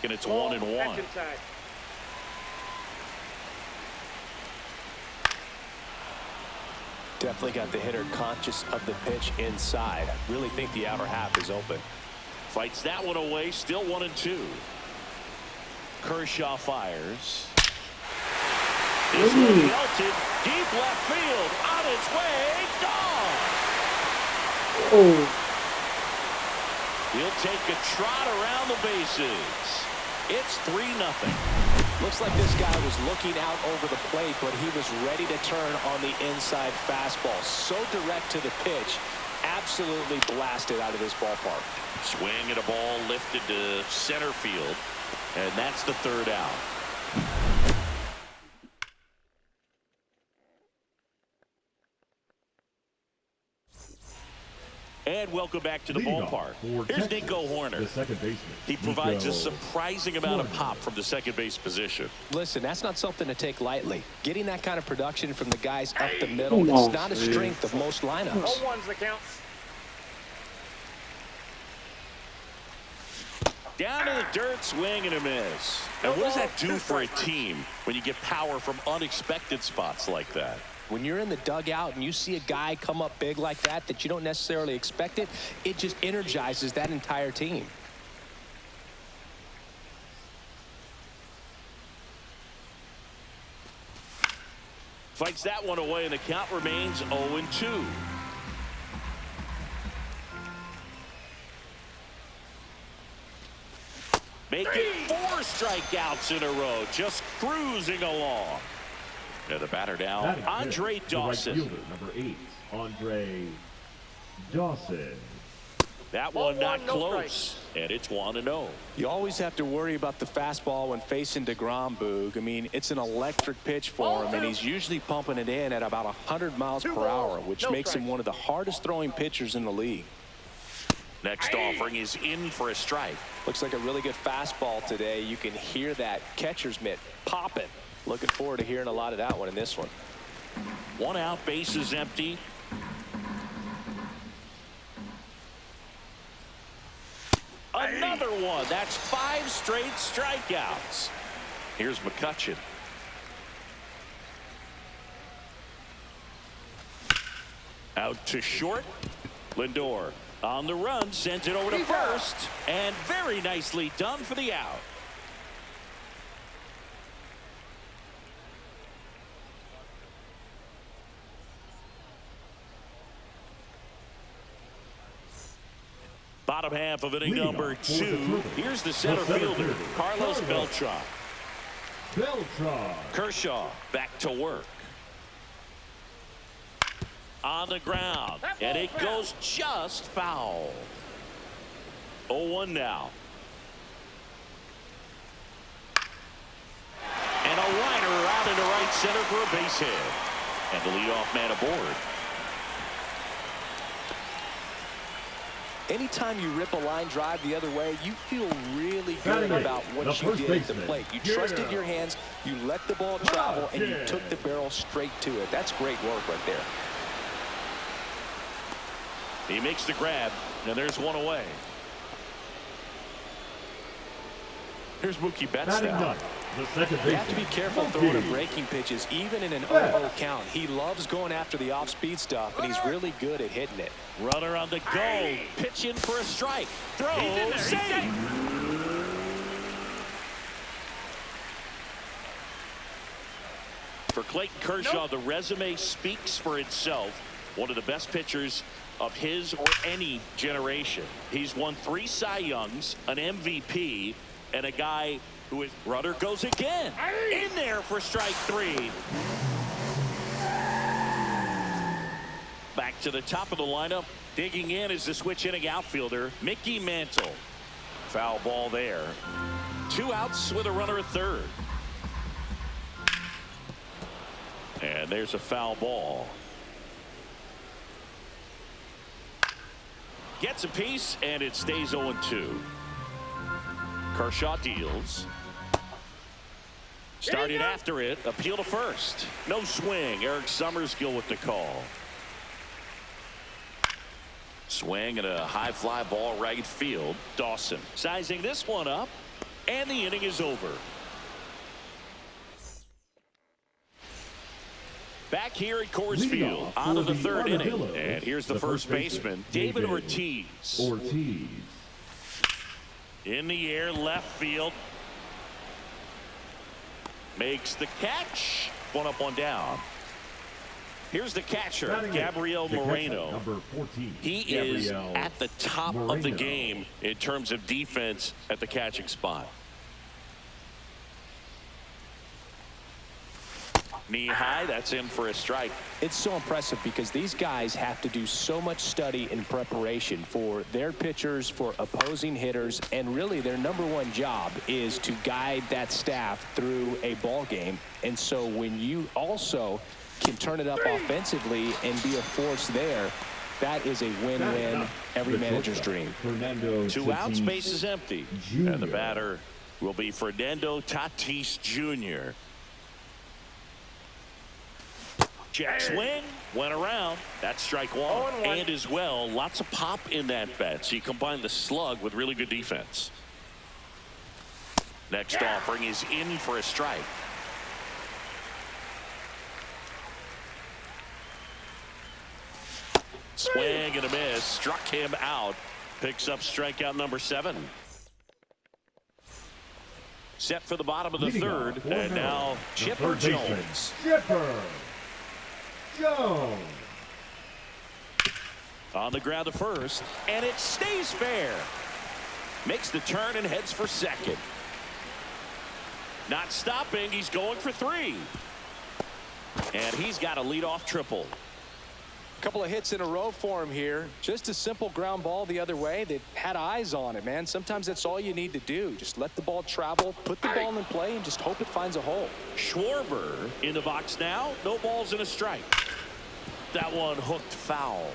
and it's 1-1. Definitely got the hitter conscious of the pitch inside. Really think the outer half is open. Fights that one away. Still 1-2. Kershaw fires. This one melted. Deep left field. On its way. Gone. Oh. He'll take a trot around the bases. It's 3-0. Looks like this guy was looking out over the plate, but he was ready to turn on the inside fastball. So direct to the pitch. Absolutely blasted out of this ballpark. Swing and a ball lifted to center field. And that's the 3rd out. And welcome back to the ballpark. Here's Nico Horner. The second baseman. He provides a surprising amount of pop from the second base position. Listen, that's not something to take lightly. Getting that kind of production from the guys up the middle, it's not a strength of most lineups. 0-1's the count. Down to the dirt, swing and a miss. And what does that do for a team when you get power from unexpected spots like that? When you're in the dugout and you see a guy come up big like that you don't necessarily expect it, it just energizes that entire team. Fights that one away, and the count remains 0-2. Making 4 strikeouts in a row, just cruising along. And the batter now, Andre Dawson. Right fielder, number 8, Andre Dawson. That one not close, and it's 1-0. You always have to worry about the fastball when facing DeGrom, Boog. I mean, it's an electric pitch for him, and he's usually pumping it in at about 100 miles per hour, which makes him one of the hardest throwing pitchers in the league. Next offering is in for a strike. Looks like a really good fastball today. You can hear that catcher's mitt popping. Looking forward to hearing a lot of that one in this one. 1 out, bases empty. Another one. That's 5 straight strikeouts. Here's McCutchen. Out to short. Lindor on the run, sends it over to first, and very nicely done for the out. Bottom half of inning number 2. Here's the center fielder, Carlos Beltran. Kershaw back to work. On the ground, and it goes just foul. 0-1 now. And a liner out into right center for a base hit. And the leadoff man aboard. Anytime you rip a line drive the other way, you feel really good about what you did at the plate. You trusted your hands, you let the ball travel, and you took the barrel straight to it. That's great work right there. He makes the grab, and there's one away. Here's Mookie Betts now. You have to be careful throwing him breaking pitches, even in an 0-0 count. He loves going after the off-speed stuff, and he's really good at hitting it. Runner on the go. Pitch in for a strike. Throw. Save. For Clayton Kershaw, the resume speaks for itself. One of the best pitchers of his or any generation. He's won 3 Cy Youngs, an MVP, and a guy who is... Runner goes again. In there for strike 3. Back to the top of the lineup. Digging in is the switch hitting outfielder, Mickey Mantle. Foul ball there. 2 outs with a runner at third. And there's a foul ball. Gets a piece, and it stays 0-2. Kershaw deals. Started after it. Appeal to first. No swing. Eric Summerskill with the call. Swing and a high fly ball right field. Dawson sizing this one up. And the inning is over. Back here at Coors Field, on to the third inning. And here's the first baseman, David Ortiz. In the air, left field. Makes the catch. One up, one down. Here's the catcher, Gabriel Moreno. Number 14. He is at the top of the game in terms of defense at the catching spot. Knee high, that's in for a strike. It's so impressive because these guys have to do so much study and preparation for their pitchers, for opposing hitters, and really their #1 job is to guide that staff through a ball game. And so when you also can turn it up offensively and be a force there, that is a win-win, every manager's dream. 2 outs, base is empty. And the batter will be Fernando Tatis Jr. Check swing, went around. That's strike one. And as well, lots of pop in that bat. So you combine the slug with really good defense. Next offering is in for a strike. Swing and a miss. Struck him out. Picks up strikeout number 7. Set for the bottom of the third. And now Chipper Jones. On the ground to first, and it stays fair. Makes the turn and heads for second. Not stopping, he's going for 3. And he's got a leadoff triple. Couple of hits in a row for him here. Just a simple ground ball the other way. They had eyes on it, man. Sometimes that's all you need to do. Just let the ball travel, put the ball in play, and just hope it finds a hole. Schwarber in the box now. No balls and a strike. That one hooked foul.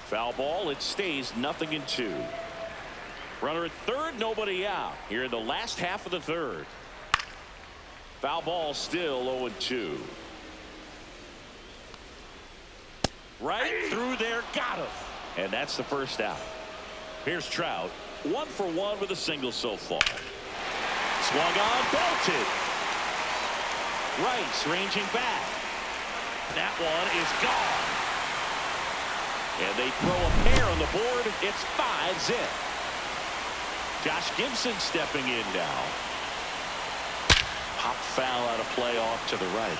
Foul ball. It stays 0-2. Runner at third, nobody out here in the last half of the third. Foul ball, still 0-2. Right through there, got him. And that's the first out. Here's Trout, 1 for 1 with a single so far. Swung on, belted. Rice ranging back. That one is gone. And they throw a pair on the board. It's 5-zip. Josh Gibson stepping in now. Pop foul out of play off to the right.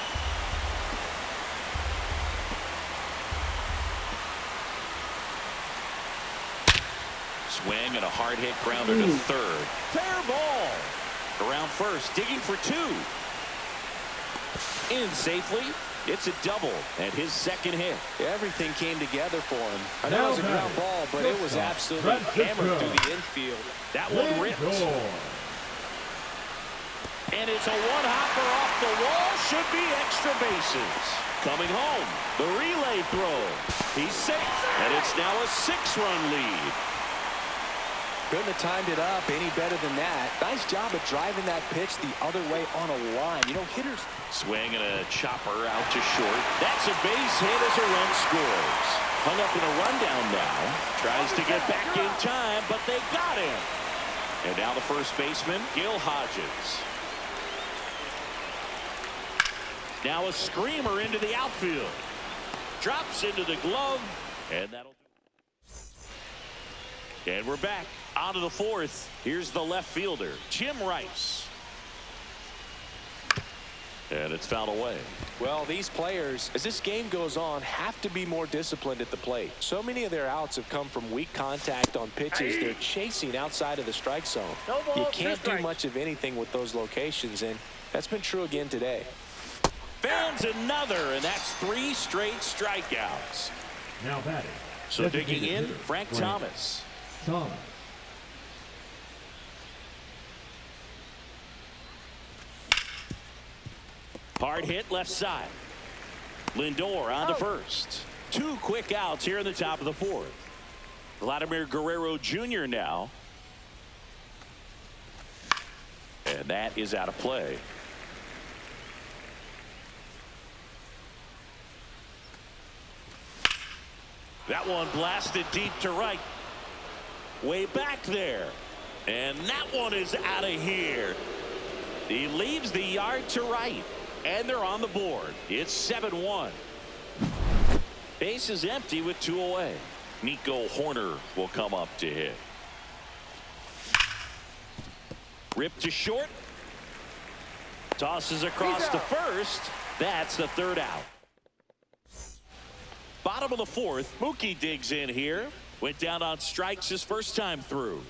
Swing and a hard hit grounder to third. Fair ball. Around first, digging for 2. In safely. It's a double and his second hit. Everything came together for him. I know it was a ground ball, but it was absolutely hammered through the infield. That one ripped. And it's a one-hopper off the wall. Should be extra bases. Coming home, the relay throw. He's safe, and it's now a 6-run lead. Couldn't have timed it up any better than that. Nice job of driving that pitch the other way on a line. You know, hitters. Swing and a chopper out to short. That's a base hit as a run scores. Hung up in a rundown now. Tries to get back in time, but they got him. And now the first baseman, Gil Hodges. Now a screamer into the outfield. Drops into the glove, and that'll do. And we're back onto the fourth. Here's the left fielder, Jim Rice. And it's fouled away. Well, these players, as this game goes on, have to be more disciplined at the plate. So many of their outs have come from weak contact on pitches they're chasing outside of the strike zone. You can't do much of anything with those locations, and that's been true again today. Fans another, and that's 3 straight strikeouts. Now batting. So digging in, Frank Thomas. Hard hit left side. Lindor on to first. 2 quick outs here in the top of the fourth. Vladimir Guerrero Jr. now. And that is out of play. That one blasted deep to right. way back there. And that one is out of here. He leaves the yard to right. And they're on the board. It's 7-1. Base is empty with 2 away. Nico Horner will come up to hit. Ripped to short. Tosses across to first. That's the 3rd out. Bottom of the 4th. Mookie digs in here. Went down on strikes his first time through.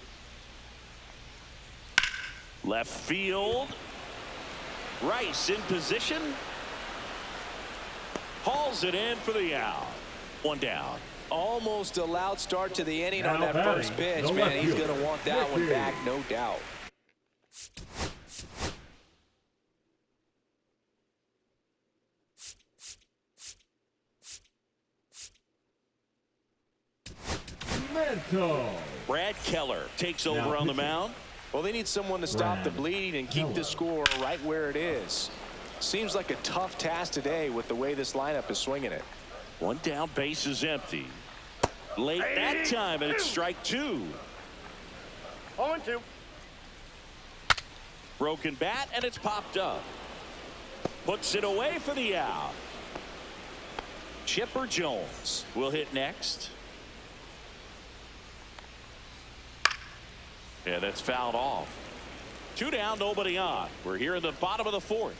Left field. Rice in position. Hauls it in for the out. 1 down. Almost a loud start to the inning on Now that first batting, pitch, the man. left He's fielder, going to want that one Ricky. back, no doubt. Mental. Brad Keller takes over on the mound. Well, they need someone to stop the bleed and keep the score right where it is. Seems like a tough task today with the way this lineup is swinging it. 1 down, base is empty. Late that time, and it's strike 2. 0-2. Broken bat, and it's popped up. Puts it away for the out. Chipper Jones will hit next. Yeah, that's fouled off. 2 down, nobody on. We're here in the bottom of the 4th.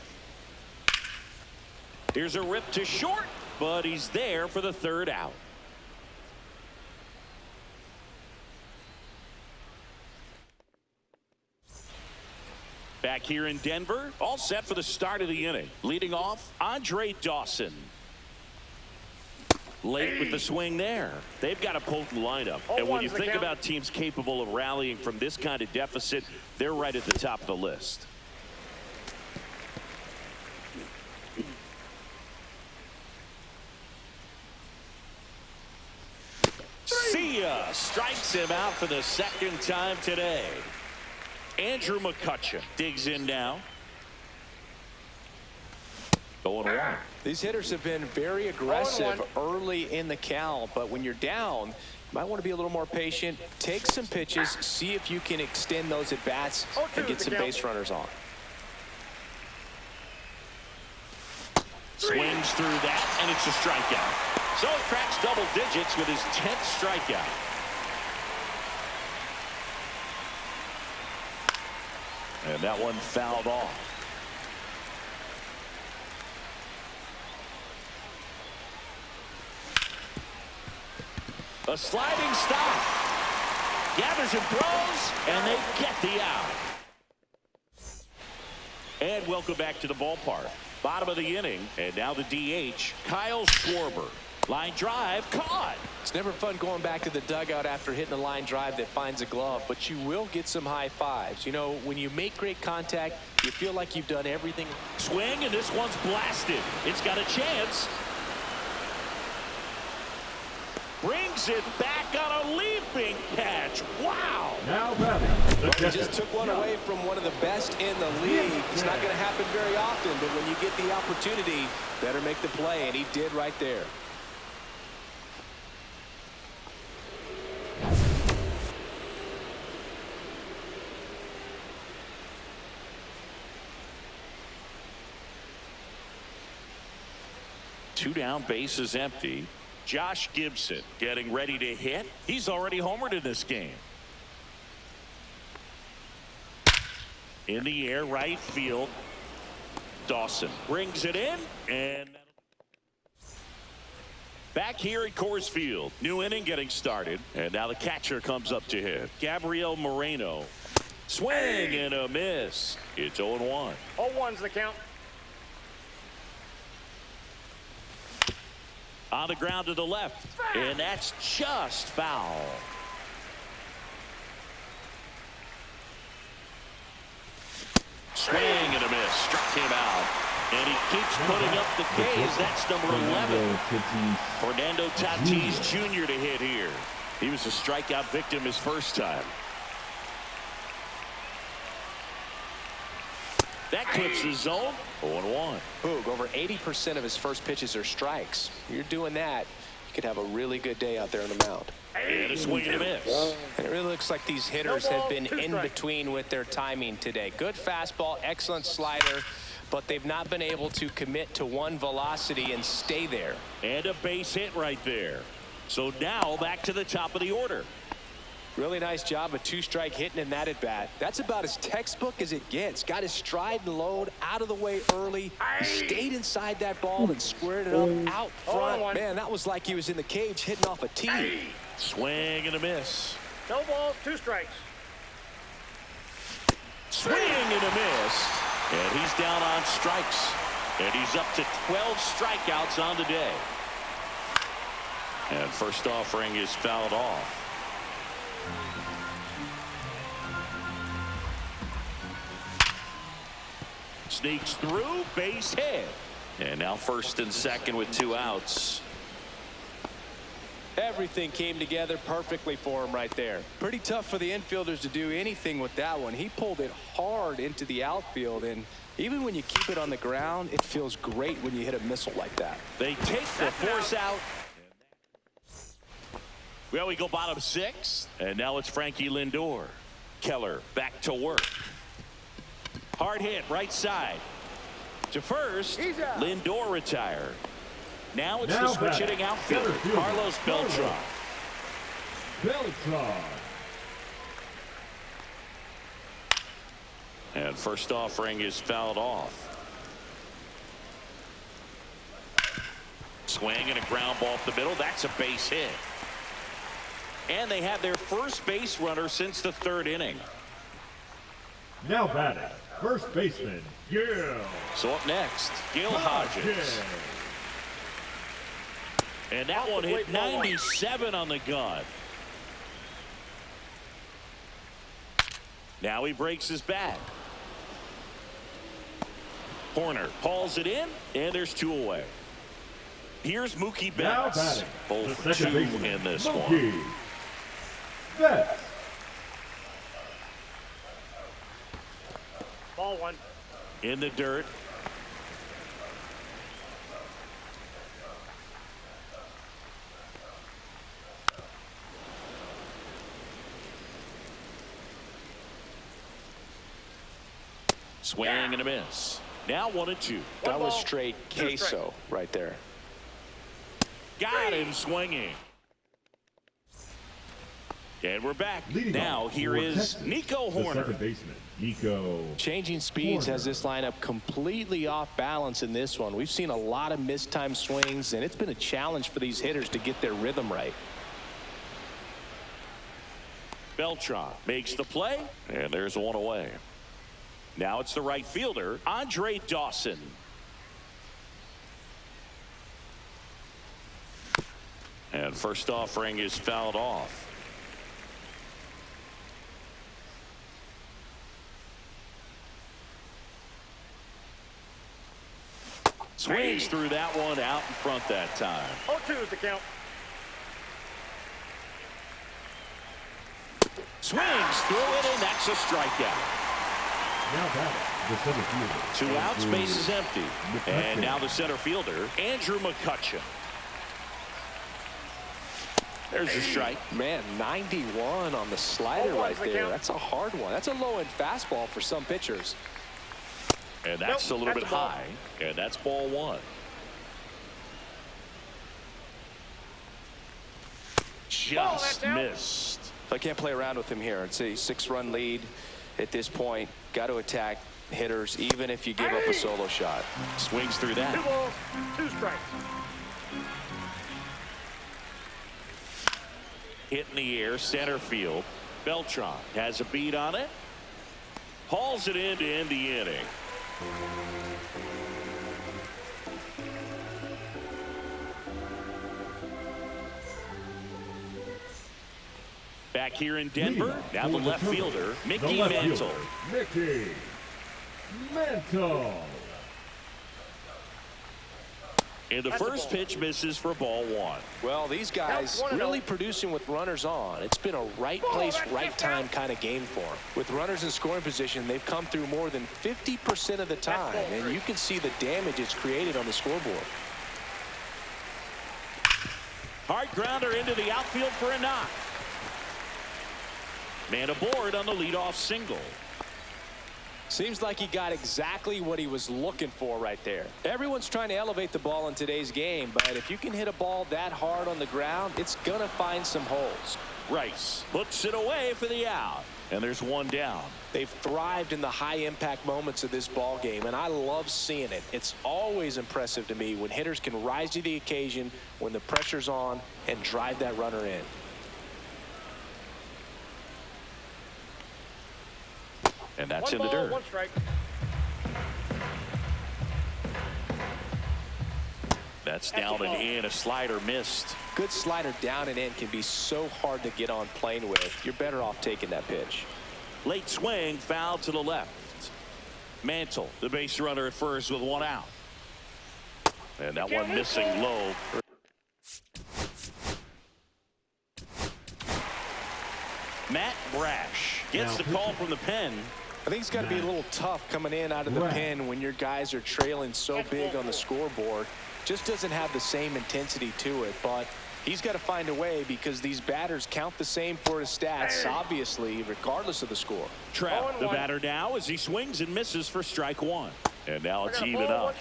Here's a rip to short, but he's there for the 3rd out. Back here in Denver, all set for the start of the inning. Leading off, Andre Dawson. Late with the swing there. They've got a potent lineup. And when you think about teams capable of rallying from this kind of deficit, they're right at the top of the list. See ya. Strikes him out for the 2nd time today. Andrew McCutcheon digs in now. 0-1. These hitters have been very aggressive early in the count, but when you're down, you might want to be a little more patient. Take some pitches, see if you can extend those at bats and get some base runners on. Swings through that, and it's a strikeout. So he cracks double digits with his 10th strikeout. And that one fouled off. A sliding stop. Gathers and throws, and they get the out. And welcome back to the ballpark. Bottom of the inning, and now the DH, Kyle Schwarber. Line drive, caught. It's never fun going back to the dugout after hitting a line drive that finds a glove, but you will get some high fives. You know, when you make great contact, you feel like you've done everything. Swing, and this one's blasted. It's got a chance. Brings it back on a leaping catch. Wow. Now batting, the He catcher. just took one away from one of the best in the league. It's not going to happen very often, but when you get the opportunity, better make the play, and he did right there. Two down, base is empty. Josh Gibson getting ready to hit. He's already homered in this game. In the air, right field. Dawson brings it in, and back here at Coors Field. New inning getting started, and now the catcher comes up to hit. Gabriel Moreno. Swing and a miss. It's 0-1. 0-1's the count. On the ground to the left, and that's just foul. Swing and a miss. Struck him out. And he keeps putting up the K's. That's number 11. Fernando Tatis Jr. to hit here. He was a strikeout victim his first time. That clips the zone. 0-1. Boog, over 80% of his first pitches are strikes. You're doing that, you could have a really good day out there on the mound. And a swing and a miss. And it really looks like these hitters have been in between with their timing today. Good fastball, excellent slider, but they've not been able to commit to one velocity and stay there. And a base hit right there. So now back to the top of the order. Really nice job of two-strike hitting in that at-bat. That's about as textbook as it gets. Got his stride and load out of the way early. He stayed inside that ball and squared it up out front. Man, that was like he was in the cage hitting off a tee. Swing and a miss. No balls, 2 strikes. Swing and a miss. And he's down on strikes. And he's up to 12 strikeouts on the day. And first offering is fouled off. Sneaks through, base hit. And now first and second with 2 outs. Everything came together perfectly for him right there. Pretty tough for the infielders to do anything with that one. He pulled it hard into the outfield, and even when you keep it on the ground, it feels great when you hit a missile like that. They take the force out. Well, we go bottom 6, and now it's Frankie Lindor. Keller back to work. Hard hit right side. To first, Lindor retired. Now it's the switch hitting outfielder, Carlos Beltran. And first offering is fouled off. Swing and a ground ball up the middle. That's a base hit. And they have their first base runner since the 3rd inning. Now batting, first baseman, Gil. So up next, Gil Hodges. And that one hit 97 on the gun. Now he breaks his bat. Horner hauls it in, and there's 2 away. Here's Mookie Betts. Both for 2 in this one. Betts. Ball 1. In the dirt. Swing and a miss. Now 1-2. That was straight queso right there. Got him swinging. And we're back. Now here is Nico Horner. Second baseman, Nico. Changing speeds has this lineup completely off balance in this one. We've seen a lot of mistimed swings, and it's been a challenge for these hitters to get their rhythm right. Beltran makes the play, and there's 1 away. Now it's the right fielder, Andre Dawson. And first offering is fouled off. Swings through that one out in front that time. 0-2 is the count. Swings through it, and that's a strikeout. Now batting, the center fielder. 2 outs, base is empty. And now the center fielder, Andrew McCutcheon. There's your strike. Man, 91 on the slider right there. That's a hard one. That's a low-end fastball for some pitchers. And that's a little bit high. And that's ball 1. Just missed. I can't play around with him here. It's a 6-run lead at this point. Got to attack hitters even if you give up a solo shot. Swings through that. 2 balls, 2 strikes. Hit in the air, center field. Beltran has a beat on it. Hauls it in to end the inning. Back here in Denver, now the left fielder, Mickey Mantle. Mickey Mantle. And the first pitch misses for ball 1. Well, these guys really producing with runners on. It's been a right place, right time kind of game for them. With runners in scoring position, they've come through more than 50% of the time, and you can see the damage it's created on the scoreboard. Hard grounder into the outfield for a knock. Man aboard on the leadoff single. Seems like he got exactly what he was looking for right there. Everyone's trying to elevate the ball in today's game, but if you can hit a ball that hard on the ground, it's going to find some holes. Rice puts it away for the out, and there's one down. They've thrived in the high-impact moments of this ball game, and I love seeing it. It's always impressive to me when hitters can rise to the occasion when the pressure's on and drive that runner in. And that's in One the ball, dirt. one strike. That's down and in. A slider missed. Good slider down and in can be so hard to get on plane with. You're better off taking that pitch. Late swing, foul to the left. Mantle, the base runner at first with one out. And that one missing low. Matt Brash gets the call from the pen. I think it's got to be a little tough coming in out of the pen when your guys are trailing so big on the scoreboard. Just doesn't have the same intensity to it, but he's got to find a way because these batters count the same for his stats, obviously, regardless of the score. Trout, the batter now, as he swings and misses for strike one. And now it's even up.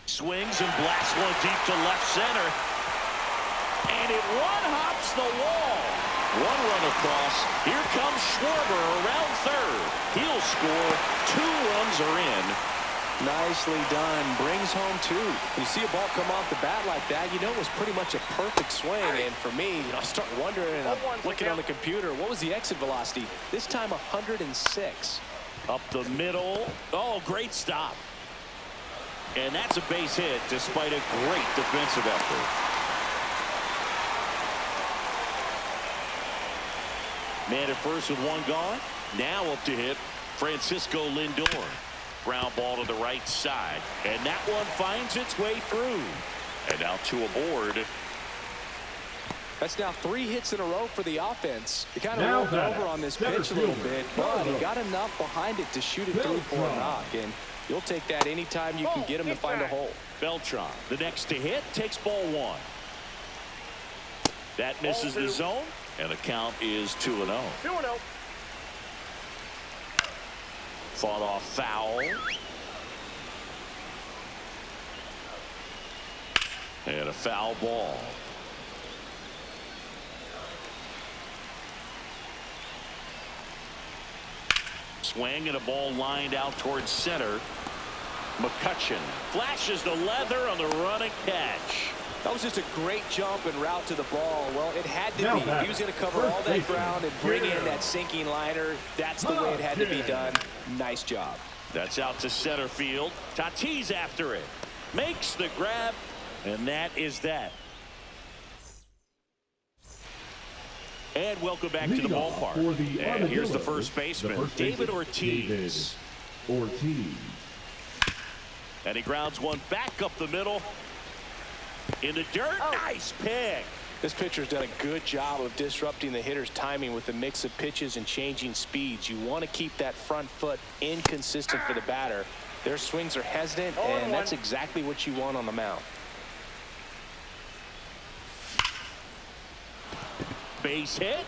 Swings and blasts one deep to left center. And it one-hops the wall. One run across. Here comes Schwarber around third. He'll score. 2 runs are in. Nicely done. Brings home 2. You see a ball come off the bat like that, you know it was pretty much a perfect swing. And for me, I start wondering, and I'm looking on the computer, what was the exit velocity? This time 106. Up the middle. Oh, great stop. And that's a base hit despite a great defensive effort. Man at first with one gone. Now up to hit Francisco Lindor. Ground ball to the right side. And that one finds its way through. And now 2 aboard. That's now 3 hits in a row for the offense. He kind of rolled over on this pitch a little bit, but he got enough behind it to shoot it through for a knock. And you'll take that anytime you can get him to find a hole. Beltran, the next to hit, takes ball 1. That misses the zone, and the count is 2-0. 2-0. Fought off foul. And a foul ball. Swing and a ball lined out towards center. McCutcheon flashes the leather on the running catch. That was just a great jump and route to the ball. Well, it had to be. If he was going to cover all that ground and bring in that sinking liner, that's the way it had to be done. Nice job. That's out to center field. Tatis after it. Makes the grab, and that is that. And welcome back to the ballpark. And here's the first baseman, David Ortiz. And he grounds one back up the middle. In the dirt, nice pick. This pitcher's done a good job of disrupting the hitter's timing with the mix of pitches and changing speeds. You want to keep that front foot inconsistent for the batter. Their swings are hesitant, and that's exactly what you want on the mound. Base hit.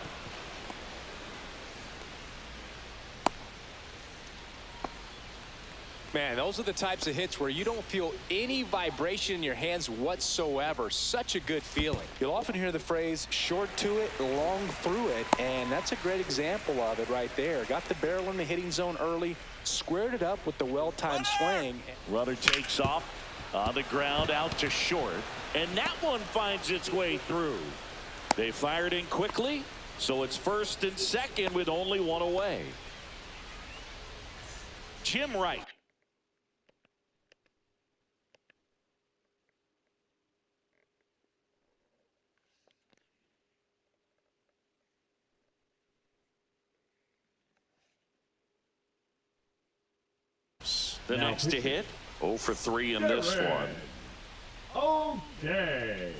Man, those are the types of hits where you don't feel any vibration in your hands whatsoever. Such a good feeling. You'll often hear the phrase short to it, long through it, and that's a great example of it right there. Got the barrel in the hitting zone early, squared it up with the well-timed swing. Runner takes off on the ground out to short, and that one finds its way through. They fired in quickly, so it's first and second with only one away. Jim Wright. The next to hit, 0 for 3 in this one. Okay.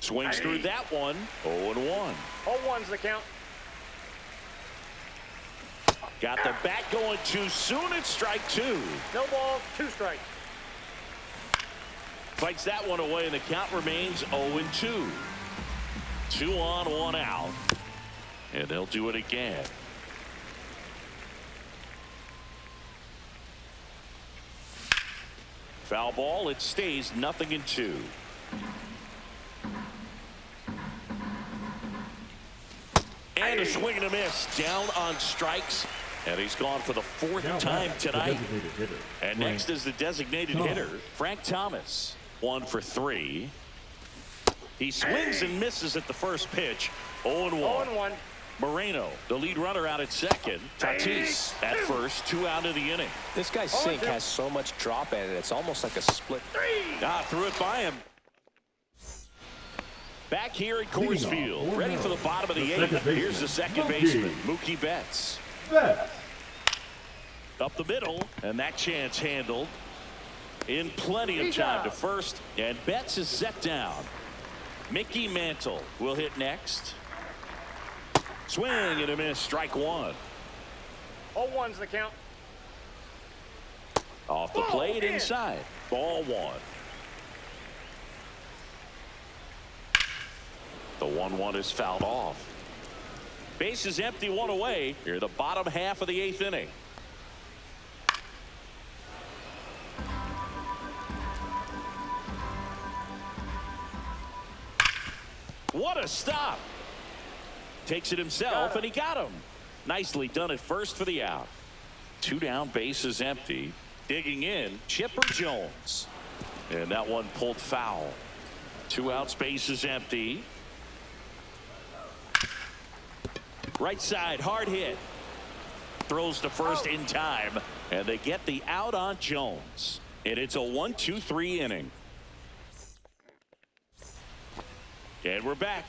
Swings through that one, 0-1. 0-1's the count. Got the bat going too soon. It's strike two. No balls, 2 strikes. Fights that one away, and the count remains 0-2. 2 on, 1 out. And they'll do it again. Foul ball. It stays 0-2. And a swing and a miss. Down on strikes. And he's gone for the 4th time tonight. And next is the designated hitter, Frank Thomas. 1 for 3. He swings and misses at the first pitch. 0-1. 0-1. Moreno, the lead runner, out at second. Tatis at first. 2 out of the inning. This guy's sink has so much drop in it. It's almost like a split. Threw it by him. Back here at Coors Field, ready for the bottom of the 8th. Here's the second baseman, Mookie Betts. Up the middle, and that chance handled in plenty of time to first. And Betts is set down. Mickey Mantle will hit next. Swing and a miss. Strike 1. 0-1's the count. Off the plate inside. Ball 1. The 1-1 is fouled off. Base is empty, 1 away. Here, the bottom half of the 8th inning. What a stop. Takes it himself, and he got him. Nicely done at first for the out. 2 down, base is empty. Digging in, Chipper Jones. And that one pulled foul. 2 outs, base is empty. Right side, hard hit. Throws to first in time, and they get the out on Jones. And it's a 1-2-3 inning. And we're back.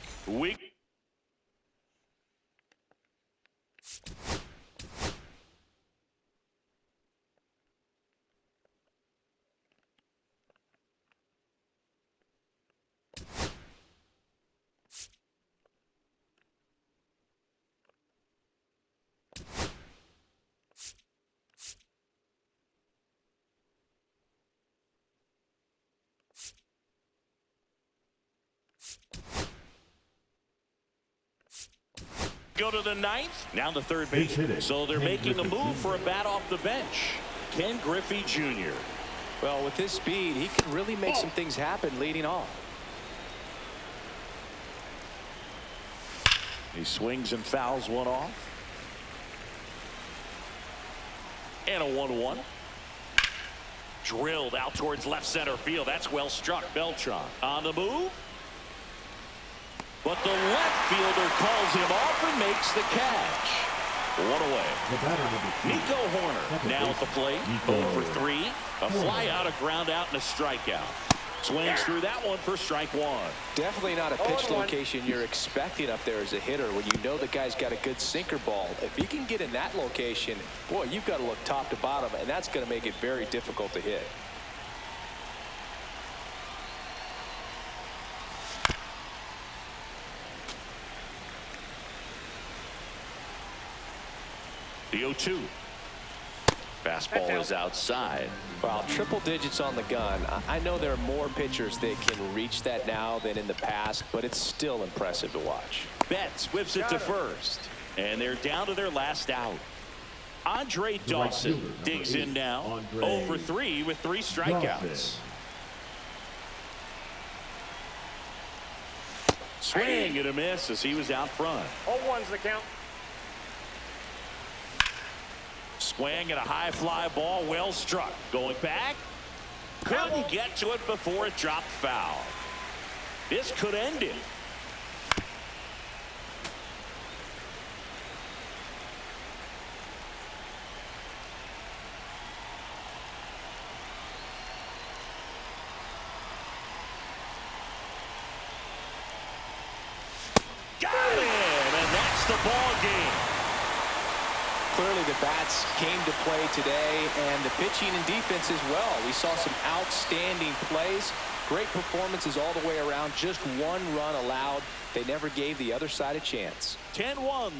Go to the 9th. Now the third base. So they're making a move for a bat off the bench. Ken Griffey Jr. Well, with his speed, he can really make some things happen leading off. He swings and fouls one off. And a 1-1. Drilled out towards left center field. That's well struck. Beltran on the move. But the left fielder calls him off and makes the catch. 1 away. Nico Horner now at the plate. 0 for 3. A fly out, a ground out, and a strikeout. Swings through that one for strike 1. Definitely not a pitch location you're expecting up there as a hitter when you know the guy's got a good sinker ball. If he can get in that location, boy, you've got to look top to bottom, and that's going to make it very difficult to hit. The 0-2. Fastball is outside. Well, triple digits on the gun. I know there are more pitchers that can reach that now than in the past, but it's still impressive to watch. Betts whips it to first, and they're down to their last out. Andre Dawson digs in now. 0 for 3 with 3 strikeouts. Swing and a miss as he was out front. 0-1's the count. Swing and a high fly ball, well struck. Going back. Couldn't get to it before it dropped foul. This could end it. Got it! And that's the ball game. Clearly the bats came to play today, and the pitching and defense as well. We saw some outstanding plays, great performances all the way around. Just 1 run allowed. They never gave the other side a chance. 10-1.